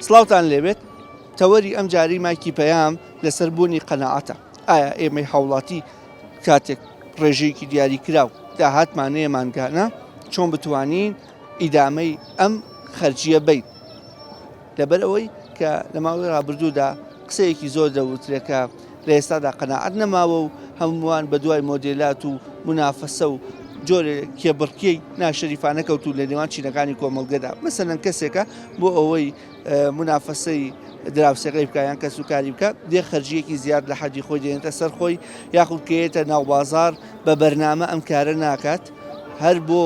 سڵاوتان لێبێت تەوەری ئەم جاری مایکی پەیام لەسەر بوونی قەناعەتە. ئایا ئێمەی هاوڵاتی کاتێک ڕێژەیەکی دیاری کراو داهاتمانەیە مانگانە چۆن بتوانین ئیدامەی ئەم خەرجیە بیت لەبەر ئەوەی کە لە ماوەی ڕابردوودا قسەیەکی زۆر دەوترێکە لە ئێستادا قەناعەت نەماوە و هەمووان بە دوای مۆدێلات و منافەسە و جۆرە کێبڕکیەی ناشەریفانە کەوتو لە نێوان چینەکانی کۆمەڵگەدا مەسەلەن کەسێکە بۆ ئەوەی منافەسەی دراوسێقەی بکایان کە سوکاری بکە دێ خەرجیەکی زیاد لە حەدی خۆی دێنێتە سەر خۆی یاخود کەیەتە ناوبازار بە بەرنامە ئەم کارە ناکات هەر بۆ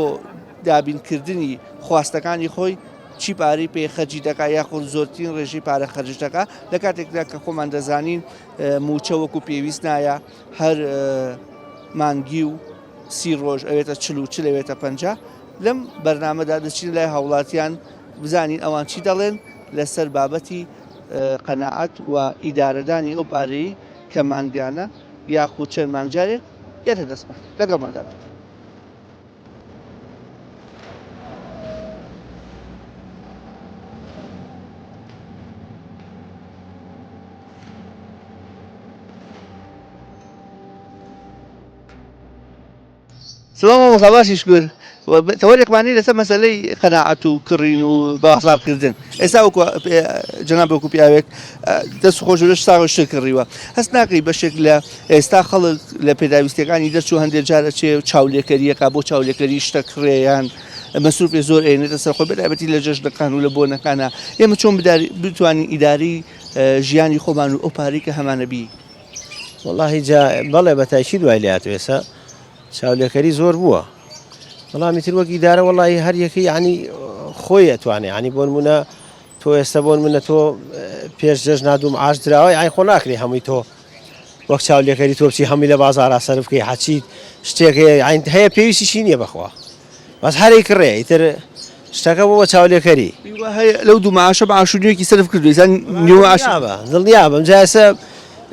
دابینکردنی خواستەکانی خۆی چی پارەی پێ خەرجی دەکا یاخود زۆرترین ڕێژەی پارە خەرج دەکا لە کاتێکدا کە خۆمان دەزانین موچە وەکو پێویست نایە هەر مانگی و 30 ڕۆژ ئەوێتە 40 ئەوێتە 50 لەم بەرنامەدا دەچین لای هاوڵاتیان بزانین ئەوان چی دەڵێن لەسەر بابەتی قەناعەت و ئیدارەدانی ئەو پارەی کە مانگیانە یاخود چەند مانگجارێک یەتە دەستمان لەگەڵماندا بێت. سلام خباشی شکر تەوەرێکمانی لەسەر مەسەلەی قەناعەت و کڕین و بازارکردن ئێستا وەکو جەناب وەکو پیاوێک دەست خۆش لە ساغ شتێ کڕیوە هەست ناکەی بەشێک لە ئێستا خەڵک لە پێداویستەکانی دەرچوو هەندێک جارە چێ چاولێکەریەکە بۆ چاولێکەری شتە کڕێیان مەسروفی زۆر ئێنێتە سەر خۆی بەتایبەتی لە جەژنەکان و لە بۆنەکانە ئێمە چۆن بتوانین ئیداری ژیانی خۆمان و ئەو پارەی کە هەمانە بی والله جا بەڵێ بەتایشی دوای لاتوێ ئێستا چاولێکەری زۆر بووە وەڵامی تر وەک ئیدارە وەڵی هەر یەکەی ینی خۆی ئەتوانێ ینی بۆ نمونە تۆ ئێستا بۆ نمونە تۆ پێش جەژ نادوم ئاش دراوە یانی خۆ ناکرێ هەمووی تۆ وەک چاولێکەری تۆ بچی هەمووی لە بازارا سەرف بکەی حەچیت شتێک هەیە پێویستیشی نییە بەخوا بەس هەرێک کڕێ ئیتر شتەکە بۆ بە چاولێکەری لەو دوو ماشە بە ئاشوونیەکی سەرف کردوی دڵنیا بم جایسە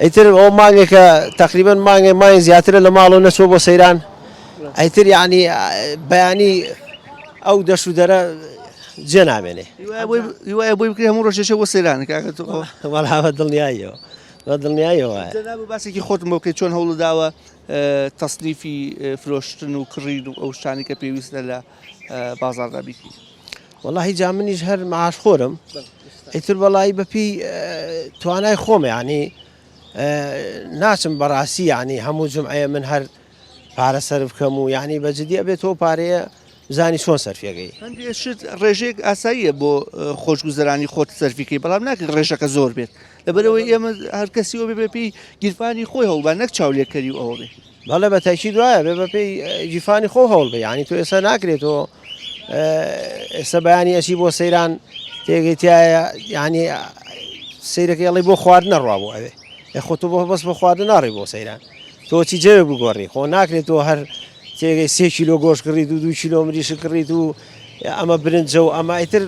ئەیتر ئەو مانگێکە تقریبان مانگی زیاترە لە ماڵەوە نەچوە بۆ سەیران ئەیتر یعنی بەیانی ئەو دەش و دەرە جێ نامێنێ وایە بۆی بکرێ هەموو ڕۆژێشە بۆ سەیران وەڵا دڵنیایەوە بە دڵنیایەوە باسێکی خۆتم بۆ بکەیت چۆن هەوڵ داوە تەسنیفی فرۆشتن و کڕین و ئەو شتانی کە پێویستە لە بازاردا بیکەی وەڵاهی جا منیش هەر مەعاش خۆرم ئیتر بەڵایی بەپی توانای خۆمە ینی ناچم بەڕاستی ینی هەموو جمعەیە من هەر پارە سەرف بکەم و یعنی بەجددی ئەبێت تۆ پارەیە بزانی چۆن سەرفیەکەی هەندێک شت ڕێژێک ئاساییە بۆ خۆشگوزەرانی خۆت سەرفیکەی بەڵام ناکرد ڕێژەکە زۆر بێت لەبەرەوەی ئێمە هەر کەسی ئەوێ بەپی گیرفانی خۆی هەوڵبان نەک چاولێکەری و ئەوە بێ بەڵێ بە تایشی دوایە بێ بەپی جیفانی خۆ هەوڵ بێ ینی تۆ ئێستا ناکرێت تۆ ئێستا بەیانی ئەچی بۆ سەیران تێگەیتیایە ینی سەیرەکەی ئەڵی بۆ خواردنە ڕوا بۆ ئەوێ خۆ تۆ بۆ بەس بە خواردن ناڕێ بۆ سەیران تۆ چی جێ بگۆڕی خۆ ناکرێت تۆ هەر تێگەی 3 کیلۆ گۆشت کڕیت و 2 کیلۆ مریش کڕیت و ئەمە برنجە و ئەمە ئیتر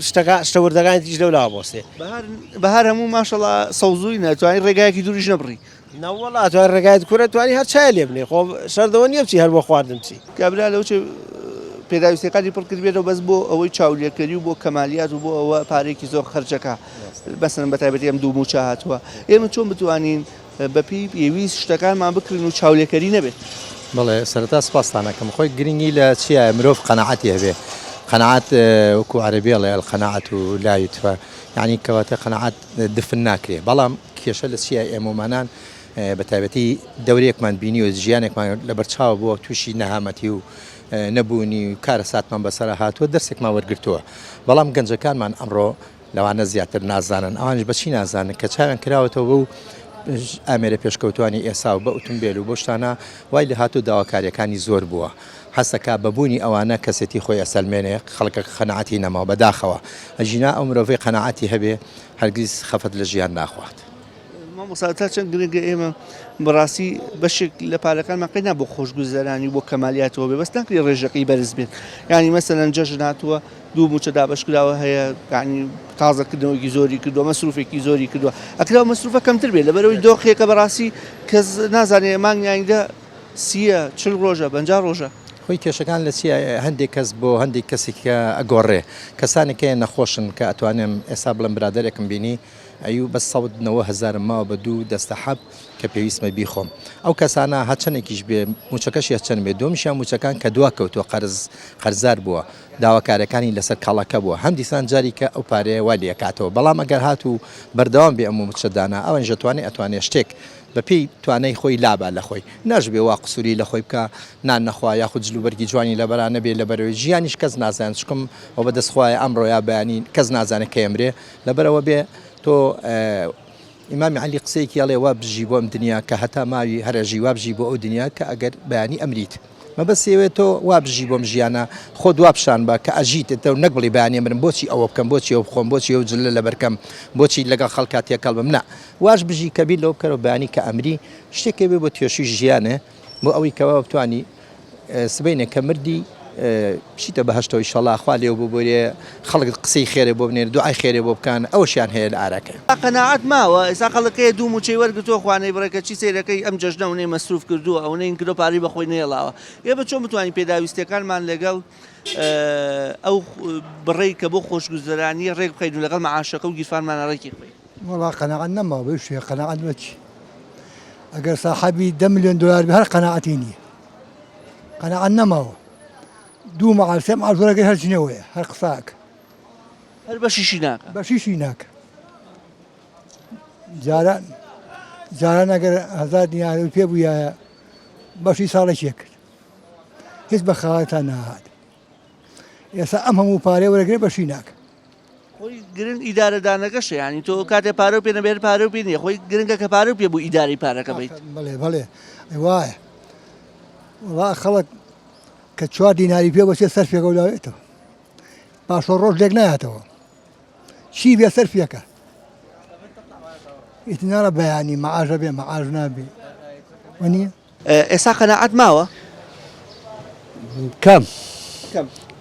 شتە وردەکانی تیش لەولا بۆستێ بەهار هەموو ماشەڵا سەوزووی ناتوانین ڕێگایەکی دووریش نەبڕی نەوەڵا توان ڕێگایت کورە توانی هەر چای لێ بنێ خۆ شەردەوە نییە بچی هەر بۆ خواردن چی کابرا لەو پێداویستەکانی پڕکرد بێتەوە بەس بۆ ئەوەی چاولێکەری و بۆ کەمالیات و بۆ ئەوە پارێکی زۆر خەرجەکە بەسن بەتایبەتی ئەم دوو موچە هاتووە ئێمە چۆن بتوانین بەپی پێویست شتەکانمان بکردن و چاولێکەری نەبێت بەڵێ سەرەتا سپاسانەکەم خۆی گرنگی لە چیە مرۆڤ قەناعەتی هەبێ قەناعەت وەکو عەرەبیەڵێ القەناعەت و لا یوتفە یعنی کەواتە قەناعەت دفن ناکرێ بەڵام کێشە لە چیە ئێمەمانان بەتایبەتی دەورێکمان بینی و ژیانێکمان لەبەرچاو بووە تووشی نەهامەتی و نەبوونی و کارە ساتمان بەسەر هاتووە دەرسێکمان وەرگرتووە بەڵام گەنجەکانمان ئەمڕۆ لەوانە زیاتر نازانن ئەوانش بەچی نازانن کە چاویان کراوەتەوە بوو ئامێرە پێشکەوتوانی ئێسا و بە ئۆتۆمبیل و بۆ شتانە وای لە هاتوو داواکاریەکانی زۆر بووە حەسەکە بەبوونی ئەوانە کەسێتی خۆی ئەسەلمێنێ خەڵکە قەناعەتی نەماوە بەداخەوە ئەژینا ئەو مرۆڤی قەناعەتی هەبێ هەرگیز خەفەت لە ژیان ناخوات مامۆستا چەند گرنگە ئێمە بەڕاستی بەشێک لە پارەکانمان قەینا بۆ خۆشگوزەرانی بۆ کەمالیاتەوە بێ بەس ناکرێت ڕێژەکەی بەرز بێت ینی مەسەلەن جەژن هاتووە دوو موچە دابەشکراوە هەیە ینی تازەکردنەوەیکی زۆری کردووە مەسروفێکی زۆری کردووە ئەکراوە مەسروفە کەمتر بێت لەبەرەوەی دۆخێکە بەڕاستی کەس نازانێ مانگیانیدا 30 40 ڕۆژە 50 ڕۆژە خۆی کێشەکان لە چیە هەندێک کەس بۆ هەندێک کەسی کە ئەگۆڕێ کەسانێک هەیە نەخۆشن کە ئەتوانم ئێستا بڵم برادێکم بینی ئەیوو بە 190,000 ماوە بە دوو دەستەحەب کە پێویستمە بیخۆم ئەو کەسانە هەچەنێکیش بێ موچەکەشی هەچەند بێ دۆمیشیان موچەکان کە دوا کەوتووە قەرزار بووە داواکارەکانی لەسەر کاڵەکە بووە هەم دیسان جاری کە ئەو پارەیە وا لێکاتەوە بەڵام ئەگەر هاتوو بەردەوام بێ ئەم موچەدانا ئەوەن ژەتوانێت ئەتوانێت شتێک بەپێی توانای خۆی لابا لە خۆی نەژبێ وا قسووری لە خۆی بکە نان نەخوا یاخود جلوبەرگی جوانی لەبەرانە بێ لەبەرەوەی ژیانیش کەس نازانێت چکم ئەو بەدەستخوایە ئەمڕۆ یا بەیانی کەس نازانێت کە ئەمرێ لەبەرەوە بێ تۆ ئیمامی عەلی قسەیەکی ئەڵێ وا بژی بۆ ئەم دنیا کە هەتا ماوی هەرەژی وا بژی بۆ ئەو دنیا کە ئەگەر بەیانی ئەمریت مەبەستێوێت تۆ وا بژی بۆم ژیانە خۆ دوابشان بە کە ئەژیتە و نەک بڵی بەیانی مرم بۆچی ئەوە بکەم بۆچی ئەو بخۆم بۆچی ئەو جلە لە بەرکەم بۆچی لەگەڵ خەڵکا تێکەڵ بم نا واش بژی کەبیر لەو بکەرەوە بەیانی کە ئەمری شتێکێ بێ بۆ توێشی ژیانە بۆ ئەوەی کەوا بتوانی سبەینە کە مردی بچیتە بەهەشتەوەی ئینشەڵا خوا لێو بۆ بۆرێ خەڵک قسەی خێرێ بۆ بنێن دوعای خێرێ بۆ بکەن ئەوەشیان هەیە لە ئارەکە قەناعەت ماوە ئێستا خەڵکەیە دوو موچەی وەرگتووە خوانەی بڕێکە چی سەیرەکەی ئەم جەژنە ئەوەی مەسروف کردووە ئەوەی کردو پارەی بەخۆی نێڵاوە ئێ بە چۆن بتوانین پێداویستەکانمان لەگەڵ ئەو بڕێی کە بۆ خۆشگوزەرانی ڕێک بخەین و لەگەڵ مەعاشەکە و گیرفانمانە ڕێکی بخەین والله قەناعەت نەماوە بەو شوێ قەناعەت بە چی ئەگەر ساحەبی 10 ملیۆن دلار بێ هەر قەناعەتی نییە قەناعەت نەماوە دوو مەعاش سێ مەعاش وەرەگەر هەرچینەوەیە هەر قساکە هەر بەشیشی ناکە بەشیشی ناکە جاران ئەگەر 1000 دینار پێ بوویایە بەشی ساڵێکیە کرد هیچ بە خەڵاتان نەهات ئێستا ئەم هەموو پارەی وەرەگرێ بەشی ناکە خۆی گرنگ ئیدارەدانەکەشە ینی تۆ کاتێ پارە پێ نەبێت پارە پێ نیە خۆی گرنگە کە پارە پێ بوو ئیداری پارەکە بیت بڵێ بڵێ وایە وڵا خەڵک کە 4 دیناری پێ بەچێت سەرفێکە ولاوێتەوە پاشۆ ڕۆژ لێک نایەتەوە چی بێ سەرفێکە ئیتنارە بەیانی مەعاژە بێ مەعاژ نابێ وەنیە ئێستا قەناعەت ماوە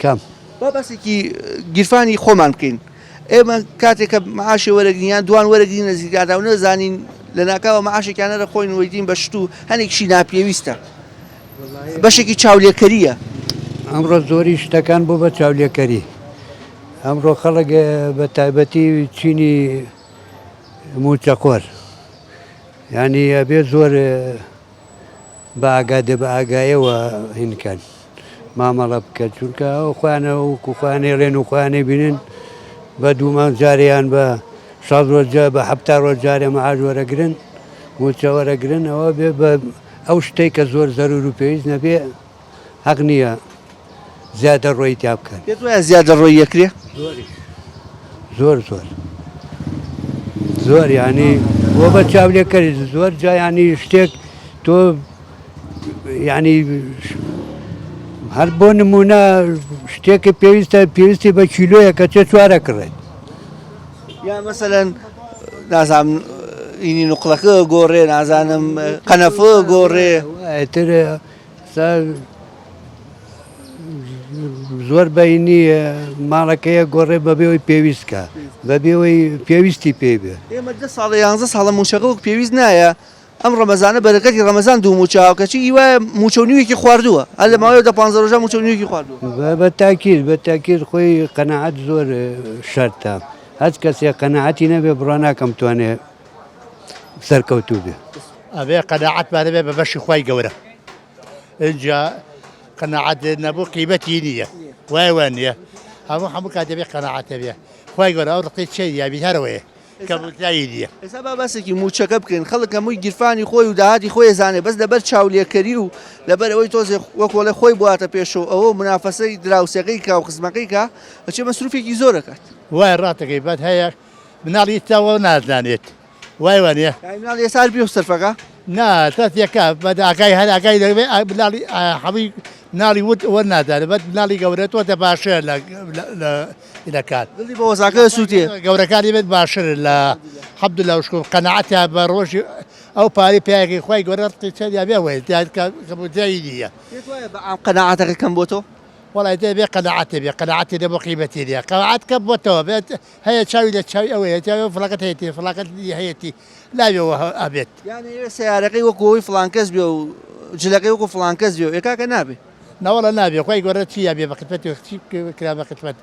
کەم با بەسێکی گیرفانی خۆمان بکەین ئێمە کاتێک کە مەعاشی وەرەگریان دوان وەرەگرین لە زیگادا و نەزانین لە ناکاوە مەعاشێکیانە لە خۆین وەیدین بە شت و هەنێکشی ناپێویستە بەشێکی چاولێکەریە ئەمڕۆ زۆری شتەکان بوو بە چاولێکەری ئەمڕۆ خەڵک بە تایبەتی چینی موچەخۆر ینی ئەبێ زۆر بە ئاگایەوە هینکەن مامەڵە بکە چونکە ئەو خوانە وەکو خوانەی ڕێن و خوانەی بینن بە دوومان جاریان بە 100 ڕۆژ بە 70 ڕۆژ جارێ مەعاش وەرەگرن موچە وەرەگرن ئەوە بێ بە ئەو شتێک کە زۆر زەرور و پێویست نەبێ حەق نییە زیادە ڕۆی تا بکەن پێت وایە زیادە ڕۆی یەکرێ زۆر ینی بۆ بە چاولێکەری زۆر جا ینی شتێک تۆ ینی هەر بۆ نمونە شتێکی پێویستی بە کیلۆیە کە چێ چوارە کڕێت یا مەسەلەن نازانم ئینی نوقڵەکە گۆڕێ نازانم قەنەفە گۆڕێ تر زۆر بەینی ماڵەکەیە گۆڕێ بەبێەوەی پێویستکە بەبێەوەی پێویستی پێ بێ ئێمە 10 ساڵە 11 ساڵە موچەکە وەک پێویست نایە ئەم ڕەمەزانە بەرەکەتی ڕەمەزان دوو موچاوکەچی هیوایە موچەونیوێکی خواردووە هەر لە ماوەیەدا 15 ڕۆژە موچەونیوێکی خواردووە بە تاکیر خۆی قەناعەت زۆر شەرتە هەچ کەسێک قەناعەتی نەبێ بڕوا ناکەم توانێ سەرکەوتوو بێ ئەبێ قەناعەتمانە بێ بە بەشی خوای گەورە اینجا قەناعەت نەبوو قیمەتی نییە وای نییە هەموو کات دەبێ قەناعەتە بێ خوای گەورە ئەو ڕقی چێ یابی هەرەوەیە کەبوتایی نییە ئێستا با بەسێکی موچەکە بکەین خەڵک هەمووی گیرفانی خۆی و داهاتی خۆی زانێ بەس لەبەر چاولێکەری و لەبەر ئەوەی تۆزێ وەکۆڵێ خۆی بواتە پێشەوە ئەوە منافەسەی دراوسەکەی کا و خزمەکەی کا بەچێ مەسروفێکی زۆرەکەت وای ڕاتەکەی بەد هەیە مناڵی تاوە نازانێت وای وانە مناڵ ێسار پێ و سەرفەکە نا تەتێکە بەد ئاگای هەر ئاگای دەبێ مناڵی هەمووی مناڵی وت ئەوە نادانێت بەد مناڵی گەورێتەوە دە باشە لە کات دڵی بە وەزاکە سووتێ گەورەکانی بێت باشتر لە حەبد لە شکۆ قەناعەتە بە ڕۆژی ئەو پارەی پیاگەی خوای گەورە ڕقیچە یابێەوەی کەبوتایی نییە قەناعەتەکە کەم بۆ تۆ وڵای دەبێ قەناعەتە بێ قەناعەتی دەبۆ قیمەتی نیە قەناعەت کە بۆتەوە بێت هەیە چاوی لە چاوی ئەوەیە فڵەکەت هەیەی فڵاکەت هەیەی لاوێەوە ئەبێت یانە سیارەکەی وەکەوەی فڵان کەس بێ و جلەکەی وەکو فڵان کەس بێ و ئێکاکە نابێ نەوەڵە نابێ خۆی گەورە چیە بێ بە خدمەت چی کرا بە خدمەت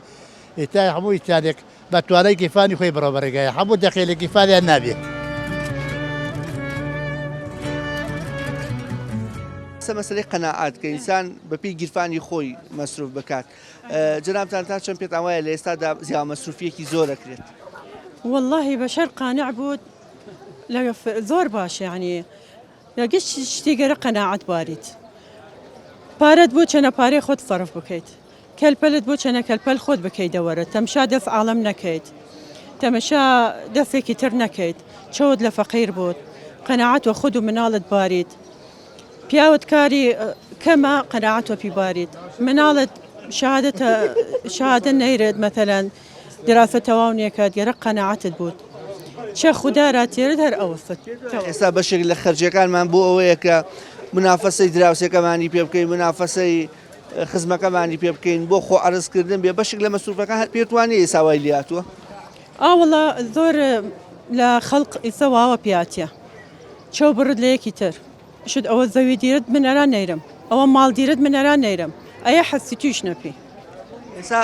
ئێتا هەموو ئینسانێک بە توانای گیرفانی خۆی بەڕێوەبەرگایە هەموو دەقێ لە گیرفانیان نابێت. مەسلەی قەناعات کە ئینسان بەپی گیرفانی خۆی مەسروف بکات جنابتان تا چەند پێتان وایە لە ئێستادا زیان مەسروفیەکی زۆر ئەکرێت. والله بەشەر قانع بوو زۆر باش یعنی لەگەشت شتی گەرە قەناعەت باریت پارەت بۆ چەنە پارەی خۆت سەرف بکەیت کەلپەلت بۆ چەنە کەلپەل خۆت بکەیتەوەرە تەمشا دەف عاڵەم نەکەیت تەمەشا دەفێکی تر نەکەیت چەوت لە فەقیر بووت قەناعەت وە خود و مناڵت باریت پیاوت کاری کەمە قەناعەت وە پی باریت مناڵت شهادە نەیرێت مەتەلەن دراسە تەواو نیەکات گەرە قەناعەتت بووت چه خوددارات تێرت هەر ئەوەست ئێستا بەشێک لە خەرجیەکانمان بۆ ئەوەیە کە منافەسەی دراوسەکەمانی پێ بکەین منافەسەی خزمەکەمانی پێ بکەین بۆ خۆ عەرزکردن بێ بەشێک لە مەسروفەکان پێتوانێت ئێساوای لاتوە. ئاوەڵا زۆر لە خەڵق ئیسەواوە پیاتە چەو بڕت لە یەکی تر شت ئەوە زەوی دیرت منەران نەیرم ئەوە ماڵ دیرت منەران نەیرم ئەیە حەسی توش نەپی. ئێستا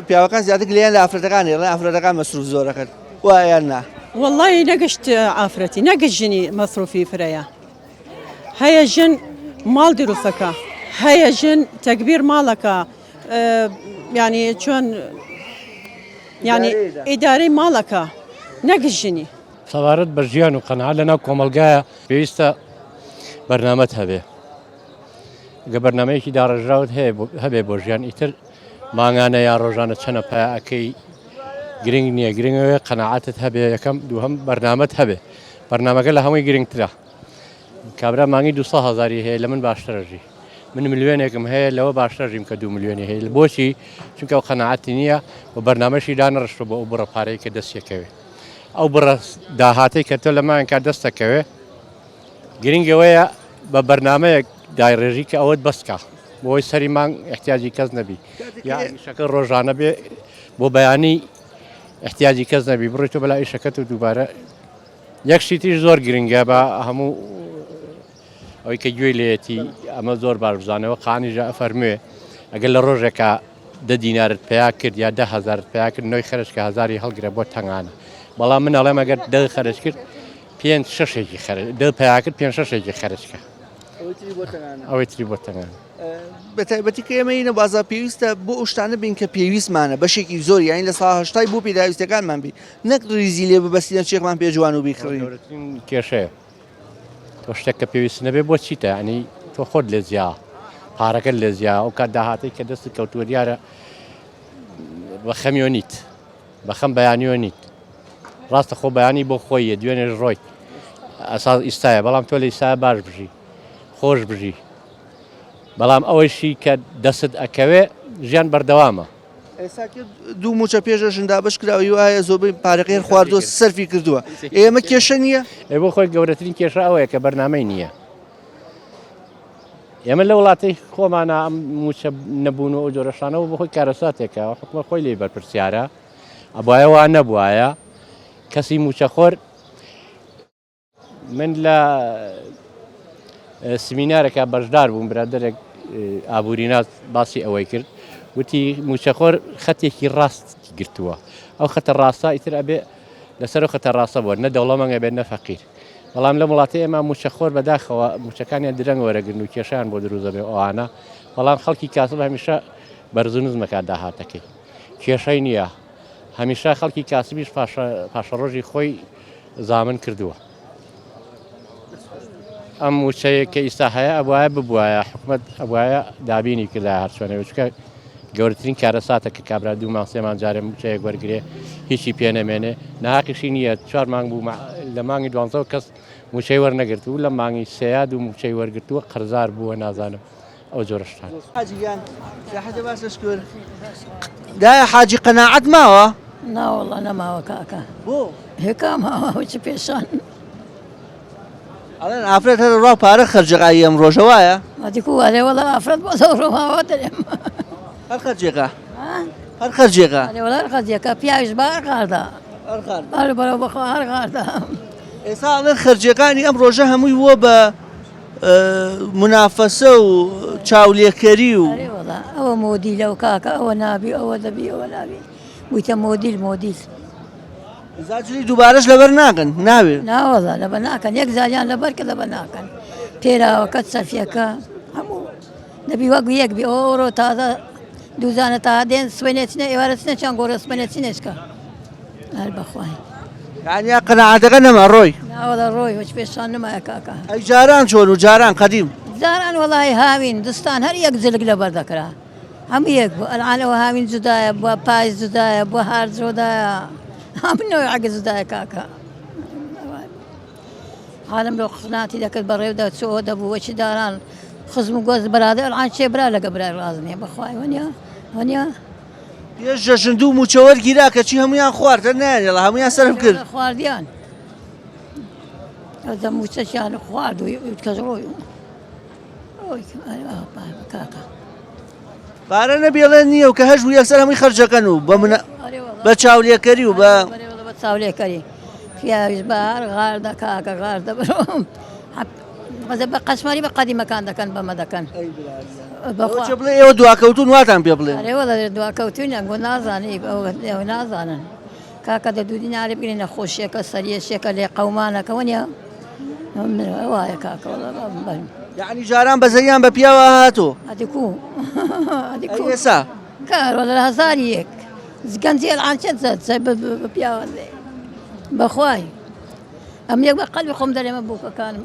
پیاوەکان زیاتر گلیان لە ئافرەتەکانی ڵێ ئافرەتەکان مەسروف زۆرەکەن وایە نا والله نەگەشت ئافرەتی نەگەشت ژنی مەسروفی فرەیە هەیە ژن ماڵ دروستەکە هەیە ژن تەکبیر ماڵەکە ینی چۆن ینی ئیدارەی ماڵەکە نەگەشت ژنی. سەوارەت بە ژیان و قەناعەت لەناو کۆمەلگایە پێویستە بەرنامەت هەبێ گە بەرنمەیەکی داڕژراوت هەبێ بۆ ژیان ئیتر ماگانە یان ڕۆژانە چەنە پایەکەی گرنگ نییە گرنگەوەی قەناعەتت هەبێ یەکەم دووهەم بەرنامەت هەبێ بەرنامەکە لە هەمووی گرنگترە کابرا مانگی 200,000 هەیە لە من باشترەژی من ملیۆنێکم هەیە لەوە باشترژیم کە 2 ملیۆنی هەیە بۆچی چونکە ئەو قەناعەتی نییە و بەرنامەشی دانەڕشتە بۆ ئەو بڕە پارەی کە دەستیەکەوێ ئەو بڕە داهاتەی کە تۆ لە ماوەیان کات دەستەکەوێ گرنگەوەیە بە بەرنمەیەک دایڕێژی کە ئەوەت بەستکە بۆی سەری مانگ احتیاجی کەس نەبی یاشەکە ڕۆژانە بێ بۆ بەیانی احتیاجی کەس نەبی بڕیتۆ بەلا ئیشەکەت و دووبارە یەکشی تریش زۆر گرنگە بە هەموو ئەوەی کە گوێی لێتی ئەمە زۆر باربزانەوە قانیژە ئەفەرموێ ئەگەر لە ڕۆژێکە 10 دینارت پیا کرد یا 10,000 پیا کرد نۆی خەرشکە هزاری هەڵگرە بۆ تەنگانە بەڵام من ئەڵێم ئەگەر 10 خەرش کرد 5-6 خەرج 10 پیا کرد 5-6 خەرجکە ئەوەی تری بۆ تەنگانە. بە تایبەتی کە ئێمە اینە بازار پێویستە بۆ ئەو شتانە بین کە پێویستمانە بەشێکی زۆر یانی لە ساهشتای بۆ پێداویستەکانمان بی نەک ریزی لێ ببەستینە چێکمان پێجوان و بیخڕین کێشەیە تۆ شتێک کە پێویست نەبێ بۆ چیتە ئەنی تۆ خۆت لێ زییا پارەکەت لێ زییا ئەو کات داهاتی کە دەست کەوتووە دیارە بە خەمیۆنیت بە خەم بەیانیۆنیت ڕاستە خۆ بەیانی بۆ خۆیە دوێنێ ڕۆیت ئەساس ئیستایە بەڵام تۆ لە ئیستا باش بژی خۆش بژی بەڵام ئەوەیشی کە دەست ئەکەوێ ژیان بەردەوامە. ئێستا دوو موچە پێشەشندا بەش کراوی وایە زۆربەی پارەکەی خواردۆ سەرفی کردووە ئێمە کێشە نییە بۆ خۆی گەورەترین کێشە ئەوەیە کە بەرنامەی نییە ئێمە لە وڵاتی خۆمانە ئەم موچە نەبوون و ئەو جۆرەشانەوە بۆ خۆی کارەساتێکە حکومە خۆی لێ بەرپرسیارە ئەبایە وا نەبووایە کەسی موچەخۆر من لە سمینارێکە بەشدار بووم برادێک ئابوورینات باسی ئەوەی کرد وتی موچەخۆر خەتێکی ڕاست گرتووە ئەو خەتە ڕاستە ئیتر ئەبێ لەسەر و خەتە ڕاستە بووە نە دەوڵەمەنگە بێت نەفەقیر بەڵام لە وڵاتی ئێمە موچەخۆر بەداخەوە موچەکانیان درەنگ وەرەگرن و کێشیان بۆ دروزە بێ ئەوانە بەڵام خەڵکی کاسب هەمیشە بەرزنوزمەکە داهاتەکەی کێشەی نییە هەمیشە خەڵکی کاسبیش پاشەڕۆژی خۆی زامن کردووە. ئەم موچەیە کە ئیستا هەیە ئەوایە ببوایە حکومت ئەوایە دابینی کردای هەرچۆنەوە چکە گەورەترین کارەساتە کە کابرا 2 مانگ 3 مانگ جارێ موچەیەک وەرگێ هیچی پێ نەمێنێ ناقیشی نییە 4 مانگ بوو لە مانگی 12 کەس موچەی وەرنەگرت و لە مانگی سەیە 2 موچەی وەرگرتووە قەرزار بووە نازانم ئەو جۆرەشتان. دایە حاجی قەناعەت ماوە؟ ناوەڵە نەماوە کاکە بۆ هێکا ماوە چ پێشان ئەڵێن ئافرەت هەر ڕاو پارە خەرجەقایی ئەم ڕۆژە وایە؟ مادیکو وەڵە ئافرەت بۆ زەوڕۆماوە دەرێم هەر خەرجێقا هەر خەرجێقا وەڵە خەرجێکە پیاویش بار قاردا هەر بەرەو بەخوا هەر قاردا ئێستا ئەڵێن خەرجەکانی ئەم ڕۆژە هەمووی وە بە منافەسە و چاولێکەری و ئەرێ وڵا ئەوە مۆدی لەو کاکە ئەوە نابی ئەوە دەبی ئەوە نابی بوویتە مۆدیل زاجری دووبارەش لەبەر ناکەن ناوێت ناوەڵا لەبە ناکەن یەک زالیان لەبەر کە لەبە ناکەن پێراوەکەت سەرفیەکە هەموو دەبی وەک یەک بی ئەوڕۆ تازە دووزانە تا دێن سوێنێتنە ئێوارەچنە چەند گۆڕە سوێنێتچینێچکە هەر بەخوای یانیا قەنەعاتەکە نەما ڕۆی ناوەڵە ڕۆی هیچ پێشان نمایە کاکە ئەی جاران چۆن و جاران قەدیم زاران وڵی هاوین دستان هەر یەک جلک لەبەر دەکرا هەموو یەک بوو ئەلعانەوە هاوین جودایە بووە پایز جودایە بووە هار جودایە هەموو عگە جودایە کاکە عالم لۆ قناتی دەکرد بەڕێودا چۆ دەبوو وەچی داران خزم و گۆز بەرادە ئەلعان چێ برا لەگە برای ڕازنیە بەخوای وەنیا پێش جەژن دوو موچەوەرگیرا کەچی هەمویان خواردە نایێڵە هەمویان سەرف کرد خواردیان ئەدە موچەشیان خوارد و کەس ڕۆی کاکە پارە نەبێڵێن نییە و کە هەش بوو یەکسەر هەمووی خەرجەکەن و بە چاولێکەری و بە چاولێکەری پیاویش بار غاردە کاکە غاردە بڕۆم بە قەشماری بە قەدیمەکان دەکەن بەمە دەکەن چ بڵێ ئێوە دواکەوتون واتان پێ بڵێن ئەرێوە لە دواکەوتوینە گۆ نازانی ئەوە نازانن کاکە دە دوو دیناری بگرین نەخۆشیەکە سەریەشێکە لێ قەومانەکە وەنیە وایە کاکە یعنی جاران بەزەیان بە پیاوە هاتۆ ئەدیکو ئێسا کارۆ لە هەزاری یەک گەنجی ئەلعان چێت بە پیاوە بەخوای ئەم یەک بە قەلبی خۆم دەرێمە بووکەکانم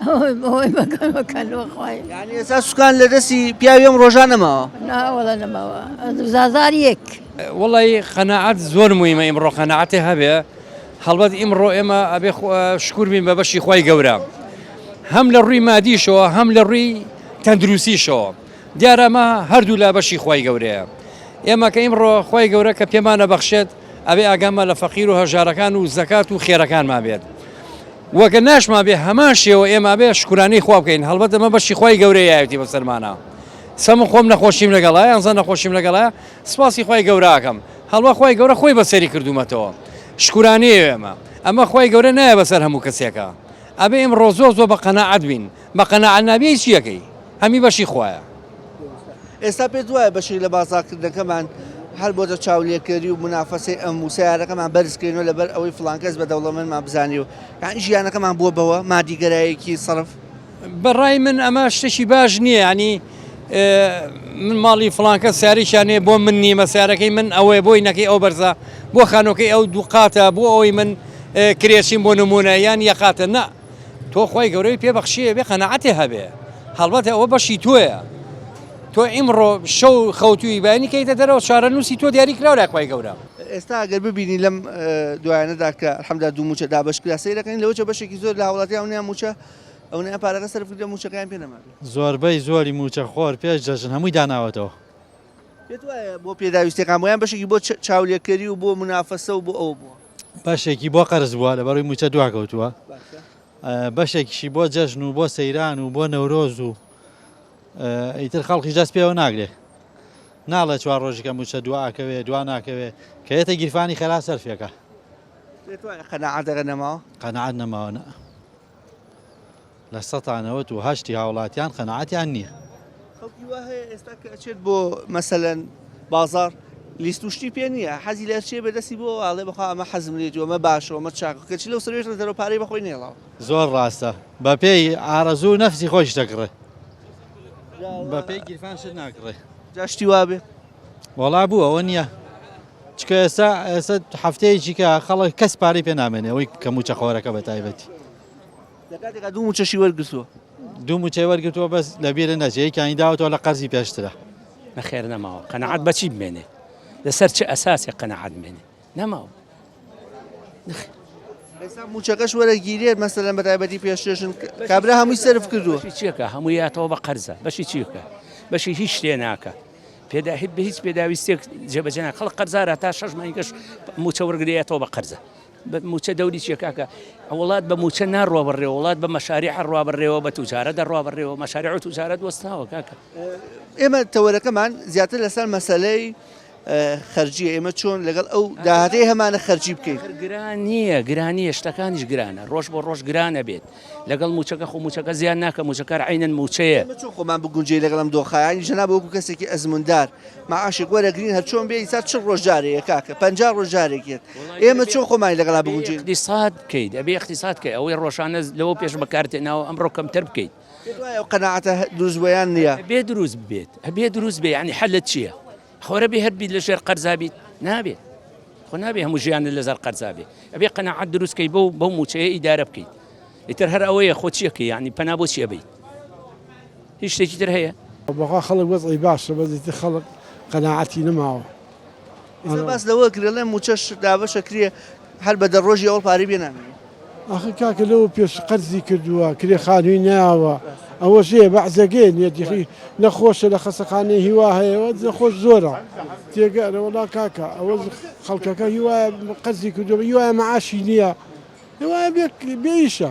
ئەوەی بەکەن وەخوای یعنی ئێستا سوکان لە دەستی پیاویم ڕۆژان نەماوە ناوەڵە نەماوە زازاری یەک وڵی قەنەعەت زۆر مویمە ئیمڕۆ قەنەعەتێ هەبێ هەڵبەت ئیمڕۆ ئێمە ئەبێ شکور بین بە بەشی خۆی گەورە هەم لە ڕووی مادیشەوە هەم لە ڕووی تەندروستیشەوە دیارەمە هەردوو لە بەشی خۆی گەورەیە ئێمە کە ئیمڕۆ خۆی گەورە کە پێمانە بەخشێت ئەبێ ئاگامە لە فەقیر و هەژارەکان و زەکات و خێرەکانمان بێت وەکە ناشما بێ هەمان شێوە ئێمە بێ شکرانەی خوا بکەین هەڵبەت ئەمە بەشی خۆی گەورەیەتی بەسەرمانە سەم خۆم نەخۆشیم لەگەڵایە ئەنزە نەخۆشیم لەگەڵایە سپاسی خۆی گەوراکەم هەڵوە خۆی گەورە خۆی بەسەری کردومەتەوە شکرانەیە ئێمە ئەمە خۆی گەورە نایە بەسەر هەموو کەسێکە ئەبێ ئێمڕۆ زۆر بە قەنەعەت بین بە قەنەعەت نابێ چیەکەی هەمی بەشی خۆیە ئێستا پێت وایە بەشی لە بازارکردنەکەمان هەر بۆ چاولێکەری و منافەسەی ئەم و سیارەکەمان بەرزکردنەوە لەبەر ئەوەی فڵانکەس بە دەوڵەمەندمان بزانیەوە یعنی ژیانەکەمان بووە بەوە مادیگەرایەکی سەرف بەڕای من ئەمە شتێکی باش نییە ینی من ماڵی فڵانکە سیاریشانێ بۆ من نیمە سیارەکەی من ئەوەیە بۆی نەکەی ئەو بەرزە بۆ خانۆکەی ئەو دووقاتە بۆ ئەوەی من کرێشیم بۆ نمونە یان یەقاتە نە تۆ خۆی گەورەی پێبەخشیە بێ قەنەعەتێ هەبێ هەڵبەتە ئەوە بەشی تۆیە تۆ ئیمڕۆ شەو خەوتوی بەینی کەیتە دەرەوە چارە نووسی تۆ دیاری کراوە لای خۆی گەورە ئێستا ئەگەر ببینی لەم دوایانەدا کە الحەمدولیلا دوو موچە دابەشکرا سەیرەکەین لەوەچە بەشێکی زۆر لە هاوڵاتی ئەونیان موچە ئەونیان پارەکە سەرفکردە موچەکەیان پێ نەما زۆربەی زۆری موچە خۆر پێش دەژن هەمووی داناوەتەوە پێت وایە بۆ پێداویستەکان بۆیان بەشێکی بۆ چاولێکەری و بۆ منافەسە و بۆ ئەوە بووە بەشێکی بۆ قەرز بووە لەبەڕووی موچە دواکەوتووە بەشێکیشی بۆ جەژن و بۆ سەیران و بۆ نەورۆز و ئیتر خەڵکی دەست پێوە ناگرێ ناڵێ چوار ڕۆژەکە موچە دواکەوێ دوا ناکەوێ کە یەتە گیرفانی خەلا سەرفێکە قەنەعەتەکە نەماوە قەنەعەت نەماوە لە سەتانەوەت و هەشتی هاوڵاتیان قەنەعەتیان نییە خەڵکی وا هەیە ئێستا کە ئەچێت بۆ مەسەلەن بازار لیستوشتی پێ نییە حەزی لە هەرچێ بەدەستی بۆ ئاڵێ بەخوا ئەمە حەزم لێتەوە ئەمە باشە ئەمە چاکە کەچی لەو سەرێش دەرەوە پارەی بەخۆی نێڵاوە زۆر ڕاستە بە پێی ئارەزوو نەفسی خۆش دەکڕێ بە پێی گیرفان شت ناکڕێ جاشتی وابێ وەڵا بوو ئەوە نییە چکە ئێستا هەفتەیەکی کە خەڵک کەس پارەی پێ نامێنێ ئەوەی کە موچە خۆرەکە بە تایبەتی لەکاتێکا دوو موچەشی وەرگرتووە دوو موچەی وەرگرتووە بەس لەبیرە نەچێ کانی داوەتەوە لە قەرزی پێشترە نەخێر نەماوە قەنەعەت بەچی بمێنێ لەسەر چه ئەساسێک قەنەعەت بمێنێ نەماوە ئێستا موچەکەش وەرەگیرێت مەسەلەن بە تایبەتی پێشێژن کابرا هەمووی سەرف کردووە چیەکە هەمووی هاتەوە بە قەرزە بەشی چیەکە بەشی هیچ شتێ ناکە پێداهیت بە هیچ پێداویستێک جێبەجێ ناکە خەڵک قەرزارە تا 6 مانگەش موچە وەرگرێتەوە بە قەرزە موچە دەوری چیەکەکە وڵات بە موچە ناڕوا بڕێەوە وڵات بە مەشاریع ڕوا بڕێەوە بە توجارە دەڕوا بڕێەوە مەشاریع و توجارە دۆستناوە کاکە ئێمە تەوەرەکەمان زیاتر لەسەر مەسەلەی خەرجیە ئێمە چۆن لەگەڵ ئەو داهاتەی هەمانە خەرجی بکەین. گران نییە گرانیە شتەکانیش گرانە ڕۆژ بۆ ڕۆژ گرانە بێت لەگەڵ موچەکە خۆ موچەکە زیان ناکە موچەکە عینەن موچەیە ئێمە چۆن خۆمان بگونجێ لەگەڵم دۆخایانی ژەناب وەکو کەسێکی ئەزموندار مەعاشێک وەرەگرین هەر چۆن بێ ئیسا چ ڕۆژارەیە کاکە 50 ڕۆژارێکێت ئێمە چۆن خۆمان لەگەڵا بگونجێ اقتصاد بکەیت ئەبێ اقتصاد بکەیت ئەوەی ڕۆژانە لەوە پێش بەکارتێناوە ئەمڕۆ کەمتر بکەیت ئەو قەناعەتە دروستبوویان نییە بێ دروست بێت ئەبێ دروست بێ ینی حەلت چییە خۆرە بێ هەربیت لە ژێر قەرزابیت نابێت خۆ نابێ هەموو ژیانە لە زەر قەرزابێ ئەبێ قەناعەت دروستکەی بەو موچەیە ئیدارە بکەیت ئیتر هەر ئەوەیە خۆ چیەکە ینی پەنا بۆ چیە بیت هیچ شتێکی تر هەیە بەخوا خەڵک وەزعی باشە بەزیتر خەڵک قەناعەتی نەماوە باس لەوە کرێ لە موچەش دابەشە کرێ هەر بە دەڕۆژی ئەوڵ پارەی بێنامێ ئەخی کاکە لەوە پێش قەرزی کردووە کرێ خانووی ناوە ئەوە شێ بەعزەگەی نیەتیخی نەخۆشە لە خەسەخانەی هیوا هەیەوە نەخۆش زۆرە تێگەرە وەڵا کاکە ئەوە خەڵکەکە هیوایە قەرزی کردووە هیوایە مەعاشی نییە هیوایە بێئیشە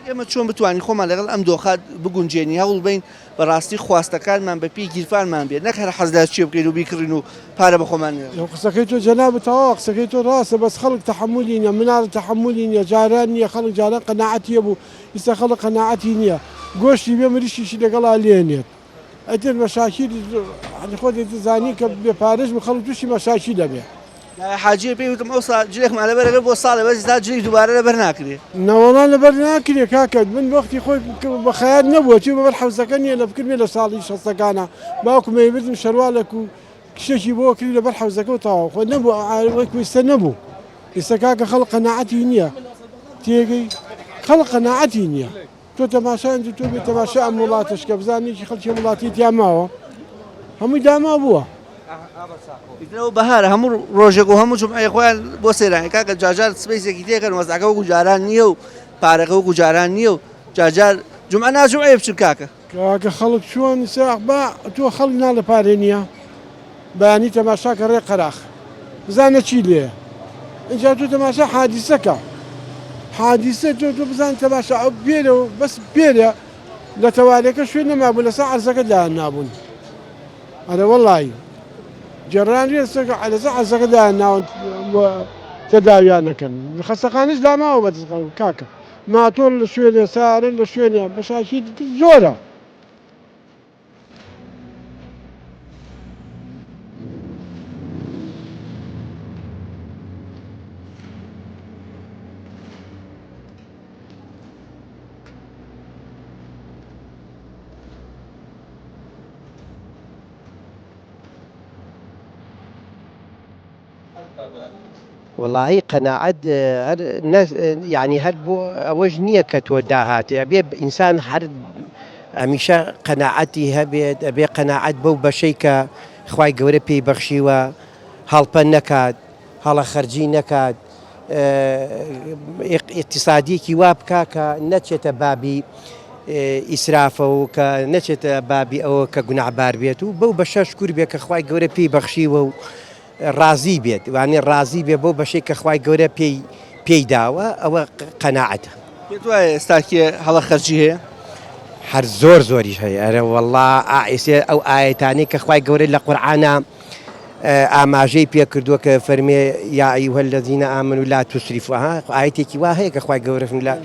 ئێمە چۆن بتوانین خۆمان لەگەڵ ئەم دۆخات بگونجێنی هەوڵ بین بەڕاستی خواستەکانمان بە پێی گیرفانمان بێت نەک هەر حەز لە چێ بکەین و بیکڕین و پارە بە خۆمان قسەکەی تۆ جەنابەتەوە قسەکەی تۆ ڕاستە بەس خەڵک تەحمولی نییە مناڵ تەحمولی نییە جاران نییە خەڵک جاران قەناعەتیە بوو ئیستا خەڵک قەناعەتی نییە گۆشتی بێ مریشیشی لەگەڵا لێنێت ئەتر مەشاکیل خۆ دەزانی کە بێ پارێش بە خەڵک تووشی مەشاکی دەبێت حاجی پێی وتم ئەو جلێکمان لەبەرەکە بۆ ساڵە بەس تا جلی دووبارە لەبەر ناکرێت نەوەڵان لەبەر ناکرێ کاکە من وەختی خۆی بە خەیار نەبووە چی بەبەر حەوزەکە نییە لە بکردێ لە ساڵی شەستەکانە باوکم مەیبردم شەروالێک و کشێکی بۆ کردی لەبەر حەوزەکە و تەواو خۆ نەبوو ئاوەی کویستە نەبوو ئێستا کاکە خەڵک قەناعەتی نییە تێگەی خەڵک قەناعەتی نییە تۆ تەماشایان تۆ بێت تەماشا ئەم وڵاتەشکە بزانێکی خەڵکی وڵاتی تیا ماوە هەمووی داما بووە بەهارە هەموو ڕۆژێک و هەموو جمعی خۆیان بۆ سەیرانی کاکە جاجار سپەیسێکی تێکەن وەزعەکە وەکو جاران نییە و پارەکە وەکو جاران نییە و جاجار جمعە ناجمعە بچن کاکە کاکە خەڵک چۆن ساق با تۆ خەڵک نا لە پارێ نییە بەیانی تەماشاکە ڕێ قەراخ بزانە چی لێ اینجا تۆ تەماشا حادیسەکە حادیسە تۆ بزان تەماشا ئەو بێرە و بەس بێرە لە تەوالەکە شوێن نەمابوو لەسەر عەرزەکە دایان نابوون ئەرە وەڵی جەران ێستا لەسەر عەرزەکە دایان ناون تێداویانەکەن خەستەخانەش داماوە بەدەستخان کاکە ماتۆر لە شوێنێ سارن لە شوێنێ بەشاکی زۆرە والله قناعت الناس يعني هل بو وجنية كتو داهات أبي إنسان هر همیشه قناعتی هبید أبي قناعت بو بشيكا خواي جوري بي بخشيوا هالبا نكاد هالا خرجي نكاد اقتصادي كواب كاكا نتشت بابي إسرافه وكا نتشت بابي أو كجناع باربيتو بو بشاش كور بيك خواي جوري بي بخشيوا رازی بێت وانێ رازی بێ بۆ بەشێک کە خوای گەورە پێی داوە ئەوە قەناعەتە پێت وایە ئێستاکێ هەڵە خەرجی هەیە هەر زۆر زۆریش هەیە ئەرە وەڵڵا ئەو ئاەتانەی کە خوای گەورە لە قورئانە ئاماژەی پێ کردووە کە فەرمێ یا ئەیها الذین آمنوا لا تسرفوا ئاەتێکی وا هەیە کە خوای گەورە فەرمێ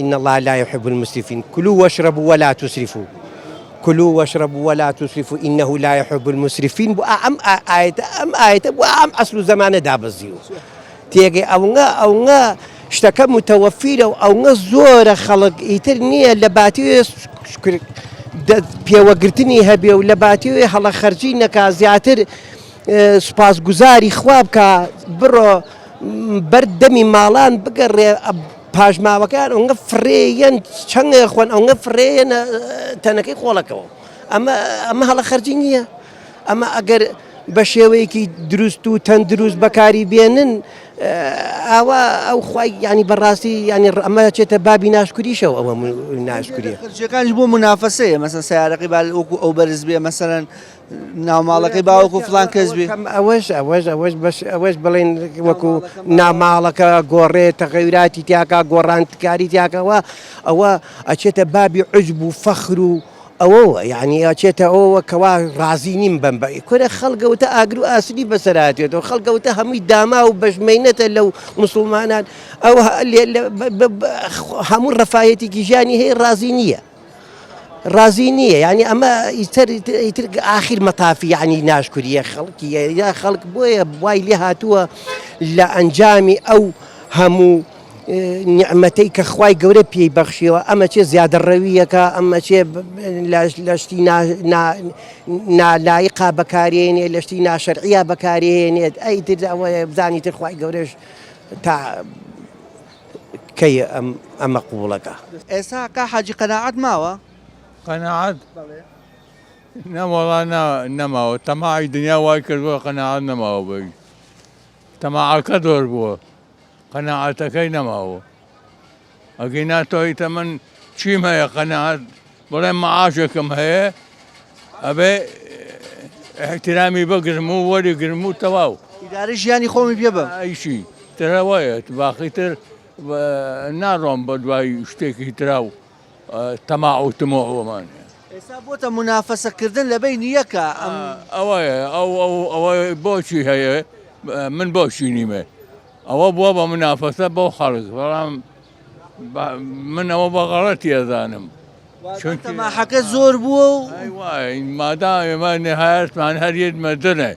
إن الله لا يحب المسرفين كلوا واشربوا ولا تسرفوا كلوا واشربوا ولا تسرفوا إنه لا يحب المسرفين أم آية وأم أصل زمان دابزيو تيجي أو اشتكى متوفير أو زور خلق يترني لباتي بيوقرتني هبي ولباتي هلا خرجينك زياتر سپاس گوزاری خواب کا برو برد دمی مالان بقر پاژماوەکان ئەوە فرێیان چەند خوۆن ئەوە فرێن تەنەکەی خۆڵەکەەوە ئەمە هەڵە خەرجی نییە ئەمە ئەگەر بە شێوەیەکی دروست و تەندروست بەکاری بێنن ئاوا ئەو خوای ینی بەڕاستی ینی ئەمە چێتە بابی ناشکریشەوە ئەوە ناشکریە خەرجیەکانش بۆ منافەسەیە مەسەن سیارەکەی وەکو ئەو بەرز بێ مەسەرەن ناوماڵەکەی باوەکو فلان کەس بێ ئەوەش بڵێن وەکو ناماڵەکە گۆڕێ تەغەیراتی تیاکە گۆڕانتکاری تیاکەوە ئەوە ئەچێتە بابی عجب و فەخر و ئەوە یعنی ئاچێتە ئەوە کەوا ڕازی نیم بم بە کورە خەڵگەوتە ئاگر و ئاسری بەسەراتێتەوە خەڵگەوتە هەمووی داما و بەژمێنێتە لەو مسلمانان ئەو هەموو ڕەفاەتێکی ژیانی هەیە ڕازی نییە یعنی ئەمە ئیتر ئاخیر مەتافی یعنی ناشکریە خەڵکی یا خەڵک بۆیە وای لێ هاتووە لە ئەنجامی ئەو هەموو نیعمەتەی کە خوای گەورە پێی بەخشیەوە ئەمە چێ زیادە ڕەویەکە ئەمە چێ لە شتی نالایقا بەکارێنێ لە شتی ناشەرعیا بەکارێنێت ئەیتر ئەوەیە بزانی تر خوای گەورەش تا کەی ئەمە قوڵەکە ئێستا کا حاجی قەناعەت ماوە قەناعەت نەوەڵا نەماوە تەماعی دنیا وای کردووە قەناعەت نەماوە بی تەماعەکە دۆر بووە قەناعەتەکەی نەماوە ئەگەی ناتۆیتە من چیم هەیە قەناعەت بڵێ مەعاشێکم هەیە ئەبێ احترامی بەگرم و وەریگرم و تەواو ئیدارە ژیانی خۆمی پێ بم ئەیشی ترەوەیە باقی تر ناڕۆم بە دوای شتێکی ترا و تەماع و تمۆوەمان ئێستا بۆتە منافەسەکردن لە بینی یەکە ئەوەیە ئەوە بۆچی هەیە من بۆچی نیمە ئەوە بووە بە منافەسە بۆ خەڵک بەڵام من ئەوە بە غەڵەتی ئەزانم تەماحەکە زۆر بووە و وای مادام ئێمە نهایەتمان هەر یەک مردنە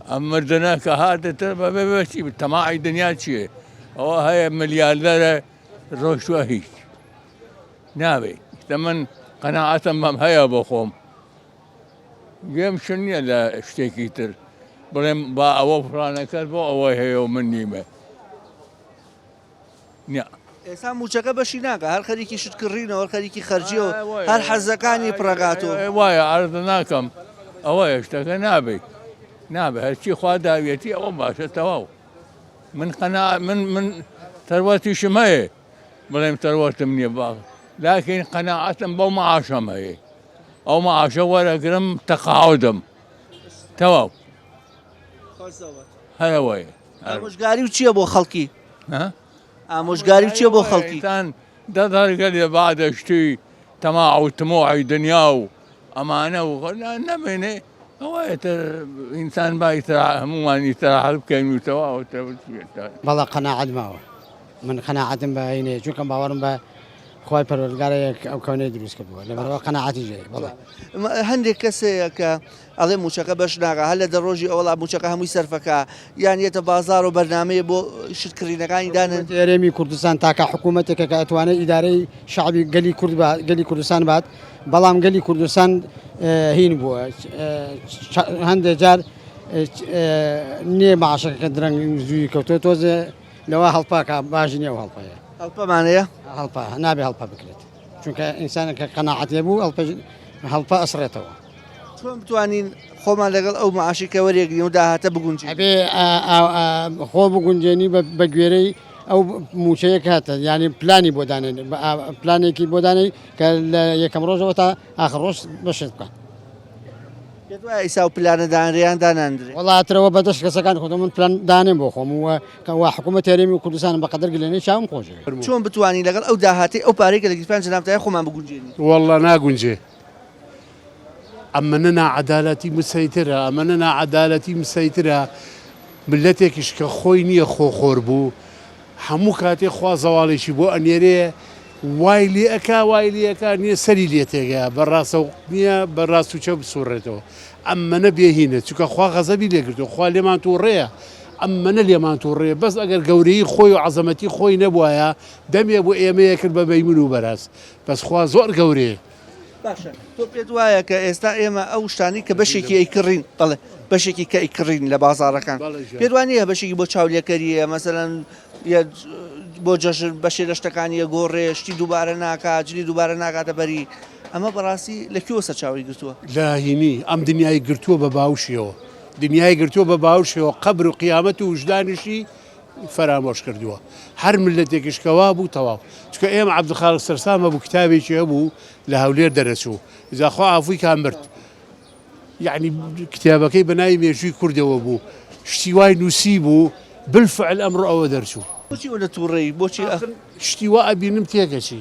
ئەم مردنە کە هاتێتر بەبێ بەچی تەماعی دنیا چییە ئەوە هەیە ملیاردەرە ڕۆشتووە هیچ نابێت من قەناعەتم بەم هەیە بۆ خۆم گوێم شن نییە لە شتێکی تر بڵێم با ئەوە فڵانەکەت بۆ ئەوەی هەیە و من نیمە ئێستا موچەکە بەشی ناکە هەر خەریکی شتکڕینەوە خەریکی خەرجیەوە هەر حەزەکانی پڕەگاتۆ وایە عەرض ناکەم ئەوەیە شتەکە نابێت هەرچی خوا داویەتی ئەوە باشە تەواو من تەروەتیشم هەیە بڵێم تەروەتم نییە باغ لكن قەناعەتم بەو مەعاشەم هەیە ئەو مەعاشە وەرەگرم تەقاعودم تەواو هەرەوەیە ئامۆژگاری و چییە بۆ خەڵکی ئامۆژگاری و چییە بۆ خەڵکی دەدەرگە لێ بعدە شتی تەماع و تمۆعی دنیا و ئەمانە و نەبێنێ ئەوەیە ئینسان با هەمومان ئیستراحەت بکەین و تەواو بەڵێ قەناعەت ماوە من قەناعەتم بە هینێ چونکە باوەڕم بە خوای پەروەردگارێک ئەو کەونەی دروست کردووە لەبەرەوە قەناعەتی ژێ بەڵێ هەندێک کەسەیە کە ئەڵێ موچەکە بەش ناکە هەر لە دەڕۆژی ئەوڵا موچەکە هەمووی سەرفەکە یان یێتە بازار و بەرنامەیە بۆ شتکردنەکانی دانن هێرێمی کوردستان تاکە حکوومەتێکە کە ئەتوانێت ئیدارەی شعبی گەلی کوردستان بات بەڵام گەلی کوردستان هین بووە هەندێک جار نییە مەعاشەکە درەنگ زووی کەوتۆ تۆزێ لەوە هەڵپاکە باشی نییە و هەڵپەیە هەڵپەمانەیە هەڵپە نابێ هەڵپە بکرێت چونکە ئینسانێکە قەناعەتێ بوو هەڵپە ئەسرێتەوە چۆن بتوانین خۆمان لەگەڵ ئەو معاشی وەرێگرین و داهاتە بگونجی ئەبێ خۆ بگونجێنی بە گوێرەی ئەو موچەیەک هاتە ینی پلانی بۆ دانێن پلانێکی بۆ دانەی کە لە یەکەم ڕۆژەوە تا ئاخر ڕۆژ بەشێت بکە ئیسا و پلانە دانریان داناندرێ وڵاتەوە بەدەست کەسەکان خۆ من پلان دانێن بۆ خۆم وە حکوومەت هێرێمی و کوردستان بەقەدەر گلێنەی چاوم خۆشێ چۆن بتوانین لەگەڵ ئەو داهاتی ئەو پارەی کە لە گیرفان جەنابتای خۆمان بگونجێنین والله ناگونجێ ئەمە نەعەدالەتی مسەیترە ئەمە نەعەدالەتی مسەیترە ملەتێکیش کە خۆی نییە خۆخۆر بوو هەموو کاتێ خوا زەواڵێکی بۆ ئەنێرێ وای لێ ئەەکە نییە سەری لێ تێگە بەڕاستە نییە بەڕاست و چە بسوڕێتەوە ئەممەە بێهینە چونکە خوا غەزەبی لێگرتو خوا لێمان تووڕێە ئەممەە لێمان تووڕێ بەس ئەگەر گەورەی خۆی و عەزەمەتی خۆی نەبووایە دەمێ بۆ ئێمەیە کرد بە بەیمن و بەراز بەس خوا زۆر گەورەیە باشە تۆ پێت وایە کە ئێستا ئێمە ئەو شتانی کە بەشێکی ئەیکڕین بەڵێ بەشێکی کە ئەیکڕین لە بازاڕەکان پێت وانە بەشێکی بۆ چاولێکەریە مەسەلەن بۆ جەژن بەشێ لە شتەکانیە گۆڕێ شتی دووبارە ناکات جلی دووبارە ناکاتە بەری ئەمە بەڕاستی لەکوێوە سەرچاوی گرتووە لاهینی ئەم دنیای گرتووە بە باوشیەوە دنیای گرتووە بە باوشەوە قەبر و قیامەت و وجدانیشی فەرامۆش کردووە هەر ملەتێکیشکەوا بوو تەواو چکە ئێمە عەبدولخالق سەرسامە بوو کتابێکی هەبوو لە هەولێر دەرەچوو ئیزاخوا ئافووی کامرد یعنی کتابەکەی بەناوی مێژووی کوردەوە بوو شتی وای نووسی بوو بالفعل ئەمڕۆ ئەوە دەرچوو بۆچی وە لە تووڕێی بۆچی شتی وا ئەبینم تێگەچی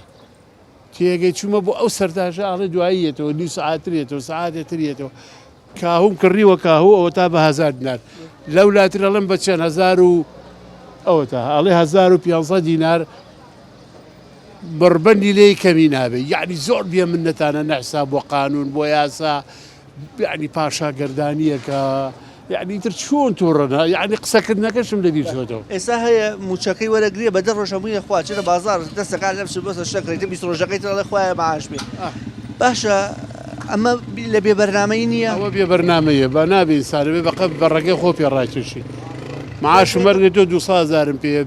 تێگەی چوومە بۆ ئەو سەرتاژە ئاڵێ دواییەتەوە نی سعاترێتەوە سعاتێترێتەوە کاهوم کڕیوە کاهوو ئەوە تا بە 1000 دینار لەو لاترەڵم بە چەند 1000 و ئەوە تا ئاڵێ 1500 دینار بڕبەندی لێی کەمی نابێت یعنی زۆر بێ منەتانە نەحسا بۆ قانون بۆ یاسا یعنی پاشا گەردانیەکە یعنی تر چۆن تۆڕەنا یعنی قسەکردنەکەشم لەبیر چۆتەوە ئێستا هەیە موچەکەی وەرەگریە بە 10 ڕۆژ هەمووی خوا چرە بازار دەستەکان لەم بۆسە شەکڕێت 20 ڕۆژەکەی تر لە خوایە معاش بێ باشە ئەمە لە بێبەرنامەی نییە ئەوە بێبەرنامەیە بە نابێ سارەبێ بەقە بەڕێگەی خۆ پێڕایکێشی معاشم وەرگێت تۆ 200,000 پێ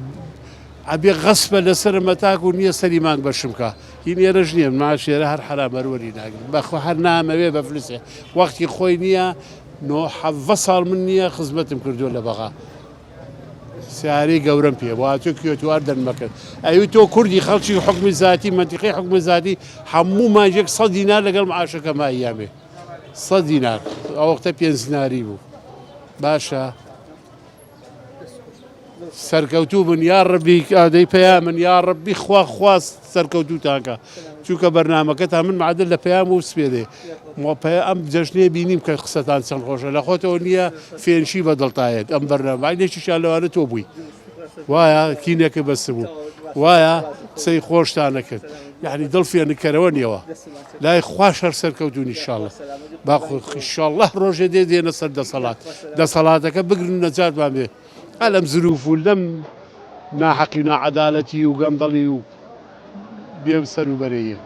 ئەبێ غەسبە لەسەرمە تاک و نییە سەری مانگ بەشم کە هی نێرەش نییە ماشێرە هەر حرامەروەری ناگرن بەخوا هەر نامەوێ بە فلسێ وەختی خۆی نییە 9 ساڵ من نییە خزمەتم کردووە لە بەغا سیارەی گەورەم پێ واتۆ کوێتوار دەرمەکرد ئەوی تۆ کوردی خەڵکی حکمی زاتی منتیقی حکمی زاتی هەموو مانجێک 100 دینار لەگەڵ معاشەکە ماییامێ 100 دینار ئەو وەختە 5 دیناری بوو باشە سەرکەوتوو من یا ڕەبی ئادەی پەیام من یا ڕەبی خواست سەرکەوتوتانکە چونکە بەرنامەکە تا من معدل لە پەیام و سپێدێ ئەم جەژنێ بینیم کە قسەتان چەند خۆشە لە خۆتەوە نییە فێنشی بەدڵتایەت ئەم بەرنامە لێکیشان لەوانە تۆ بووی وایە کینێکە بەس بوو وایە قسەی خۆشتانە کرد یعنی دڵ فێنکەرەوە نیەوە لای خوش هەر سەرکەوتونی ئینشاڵڵا باخۆئینشاڵڵا ڕۆژێ دێ دێنە سەر دەسەڵاتەکە بگرن نەجاتمان بێ ئەلەم زروف و لەم ناحەقی ناعەدالەتی و گەندەڵی و بێ سەر و بەرەیە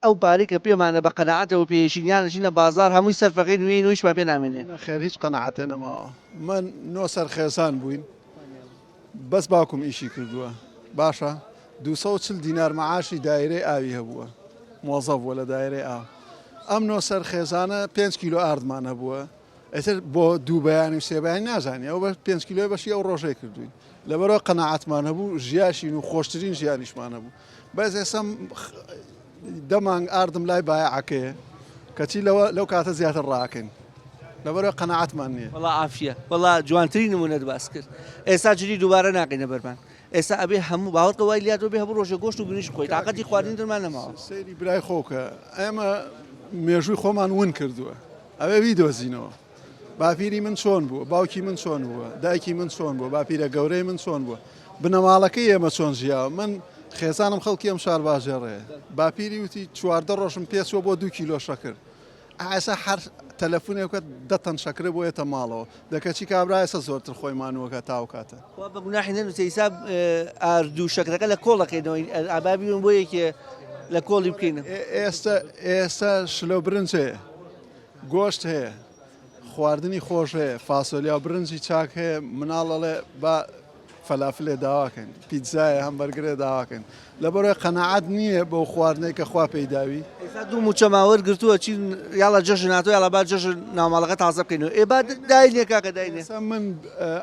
ئەو پارەی کە پێمانە بە قەنەعەتەوە پێشینیانەژین لە بازار هەمووی سەرفەکەی نوێی نوۆیشمان پێ نامێنێ خێر هیچ قەنەعەتێ نەماوە من 9 سەرخێزان بووین بەس باوکم ئیشی کردووە باشە 240 دینار معاشی دایرەی ئاوی هەبووە مۆزەف بووە لە دایرەی ئاو ئەم 9 سەرخێزانە 5 کیلۆ ئاردمان هەبووە ئێتر بۆ دوو بەیانی و سێ بەیانی نازانانی ئەو بە 5 کیلۆی بەشی ئەو ڕۆژەی کردوین لەبەرەوە قەنەعەتمان هەبوو ژیاشین و خۆشترین ژیانیشمان هەبوو بەس ئێستا دەمانگ ئاردم لای بایعەکەیە کەچی لەو کاتە زیاتر ڕاکەین لەبەرەوە قەنەعەتمان نییە وەڵا عافیە وەڵا جوانترین نمونەت باس کرد ئێستا جلی دووبارە ناقینە بەرمان ئێستا ئەبێ هەموو باوەڕکە وای لیاتۆ بێ هەموو ڕۆژە گۆشت و گونیش خۆی تااقەتی خواردن دەرمان نەماوە سەیری برای خۆکە ئێمە مێژووی خۆمان ون کردووە ئەوێ بیدۆزینەوە باپیری من چۆن بووە باوکی من چۆن بووە دایکی من چۆن بووە باپیرە گەورەی من چۆن بووە بنەماڵەکەی ئێمە چۆن ژیاوە من خێزانم خەڵکی ئەم شار باژێڕەیە باپیری وتی 14 ڕۆژم پێچوە بۆ 2 کیلۆ شەکر ئاسا هەر تەلەفۆنێکت 10 تەن شەکرە بۆ یێتە ماڵەوە دەکەچی کابرا ئێستا زۆرتر خۆی مانووەکە تاو کاتە بە گوناحی نەنووسە حیساب ئاردوو شەکرەکە لە کۆڵەکەینەوەی ئابابیون بۆ یەکێ لە کۆڵی بکەینە ئێستا شلە برنج هەیە گۆشت هەیە خواردنی خۆش هەیە فاسۆلیا و برنجی چاک هەیە مناڵەڵێ بە فەلافلێ داواکەن پیتزایە هەمبەرگرێ داواکەن لەبەرەوەی قەنەعەت نییە بۆ خواردنەی کە خوا پێیداوی دوو موچە ماوەر گرتووە چی یاڵە جەژن هاتووە یاڵە با جەژن ناوماڵەکە تازە بکەینەوە ئێ با داینێ کاکە داینێ من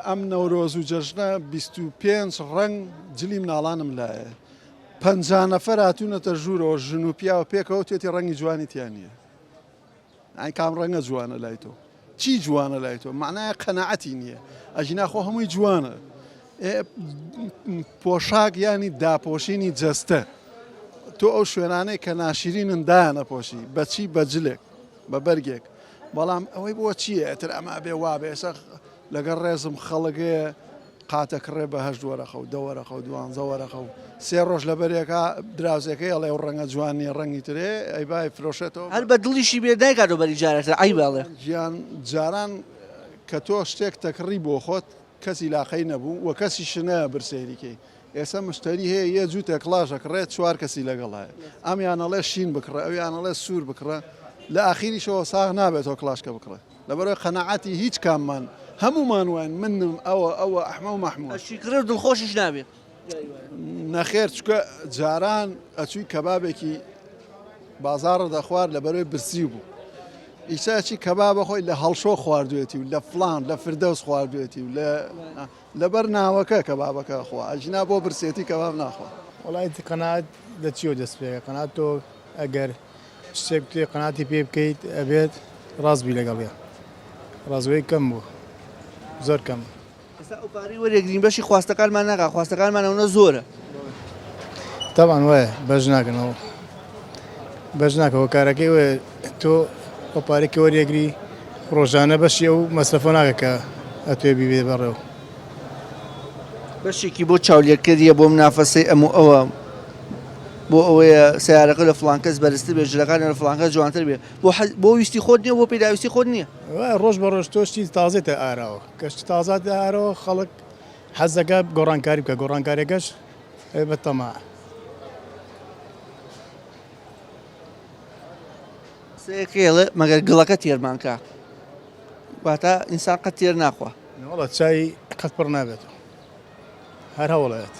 ئەم نەورۆز و جەژنە 25 ڕەنگ جلی مناڵانم لایە 50 نەفەر هاتوونەتە ژوورەوە ژن و پیاوە پێکەوە توێتی ڕەنگی جوانی تیان نییە ئەی کام ڕەنگە جوانە لای تۆ چی جوانە لای تۆ معنایە قەنەعەتی نییە ئەژینا خۆ هەمووی جوانە پۆشاک ینی داپۆشینی جەستە تۆ ئەو شوێنانەی کە ناشرینن دایانەپۆشی بەچی بەجلێک بە بەرگێک بەڵام ئەوەی بۆ چییە ئەتر ئەمە بێ وابێ ئێستا لەگەڵ ڕێزم خەڵگەیە قاتەکڕێ بە 8 وەرەخە و 2 وەرەخە و 12 وەرەخە و 3 ڕۆژ لە بەرێکە دراوزەکەی ئەڵێ و ڕەنگە جوانی ڕەنگی ترێ ئەی بای فرۆشێتەوە هەر بە دڵیشی بێ دایکاتۆ بەری جارێتە ئەی باڵێ گیان جاران کە تۆ شتێک تەکڕی بۆ خۆت کەسی لاقەی نەبوو و کەسی شنە برسێریکەی ئێستا مشتری هەیە یە جووتێک کڵاژەکڕێت 4 کەسی لەگەڵایە ئەمیانەڵێ شین بکڕە ئەویانەڵێ سوور بکڕە لە ئاخیریشەوە ساغ نابێتەوە کلاشکە بکڕێت لەبەرەوەی قەنەعەتی هیچ کاممان هەمومان وایە منم ئەوە ئەحمە و مەحموود شیکرە دڵخۆشیش نابێت نەخێر چکە جاران ئەچووی کەبابێکی بازاڕە دەخوارد لەبەرەوەی برسی بوو ئیساچی کەبابە خۆی لە هەڵشۆ خواردوێتی و لە فلان لە فردەوس خواردوێتی و لەبەر ناوەکە کەبابەکە خوا ئەژنا بۆ برسێتی کەباب ناخوا وڵایەتی قەناعەت لە چیۆ دەست پێەکە قەناعەت تۆ ئەگەر شتێک توێ قەناعەتی پێ بکەیت ئەبێت ڕاست بی لەگەڵیە ڕازوەی کەم بوو زۆر کەم ئێستا ئەو پارەی وەرێگرین بەشی خواستەکانمان ناکات خواستەکانمانەوە زۆرە تاوان وایە بەش ناکەنەوە بەش ناکەەوە کارەکەی وێ تۆ ئەو پارێکی وەرێگری ڕۆژانە بەشی ئەو مەسرفە ناکە کە ئەتوێ بیبێ بەڕێوە بەشێکی بۆ چاولێرکردیە بۆ منافەسەی ئەموو ئەوە بۆ ئەوەیە سیارەکە لە فڵان کەس بەرزتر بێ ژلەکان لە فڵان کەس جوانتر بێ بۆ ویستی خۆت نییە بۆ پێداویستی خۆت نییە ڕۆژ بە ڕۆژ تۆشتی تازێتە ئاراوە کەشتی تازاتە ئارەوە خەڵک حەزەکە گۆڕانکاری بکە گۆڕانکاریەکەش بە تەما سێکێڵە مەگەر گڵەکە تێرمانکە واتە ئینسان قەت تێر ناخوا وڵات چای قەت پڕ نابێتەوە هەر هەوڵێت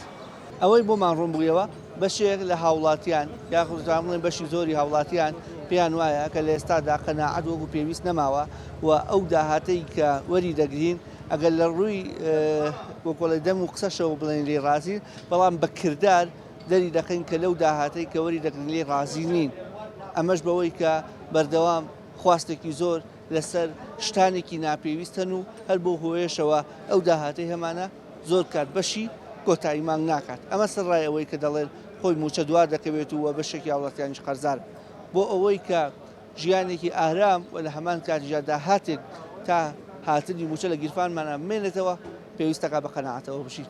ئەوەی بۆمان ڕوون بوویەوە بەشێک لە هاوڵاتیان یاخودتان بڵێن بەشی زۆری هاوڵاتیان پێیان وایە کە لە ئێستادا قەناعەت وەکو پێویست نەماوە و ئەو داهاتەی کە وەری دەگرین ئەگەر لە ڕووی وەکۆڵی دەم و قسەشەوە بڵێن لێ ڕازین بەڵام بە کردار دەری دەکەین کە لەو داهاتەی کە وەری دەگرین لێ ڕازی نین ئەمەش بەوەی کە بەردەوام خواستێکی زۆر لەسەر شتانێکی ناپێویستن و هەر بۆ هۆیشەوە ئەو داهاتەی هەمانە زۆر کات بەشی کۆتایی مانگ ناکات ئەمە سەرڕای ئەوەی کە دەڵێن خۆی موچە دوار دەکەوێت و بەشێکی هاوڵاتیانیش قەرزار بۆ ئەوەی کە ژیانێکی ئارام و لە هەمان کاتیژا داهاتێک تا هاتنی موچە لە گیرفانمانە بمێنێتەوە پێویستەکە بە قەناعەتەوە بشین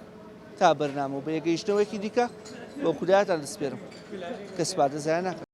تا بەرنامە و بە یەگەیشتنەوەیەکی دیکە بۆ خودایەتان دەسپێرم کە سوپادە زایە ناکەن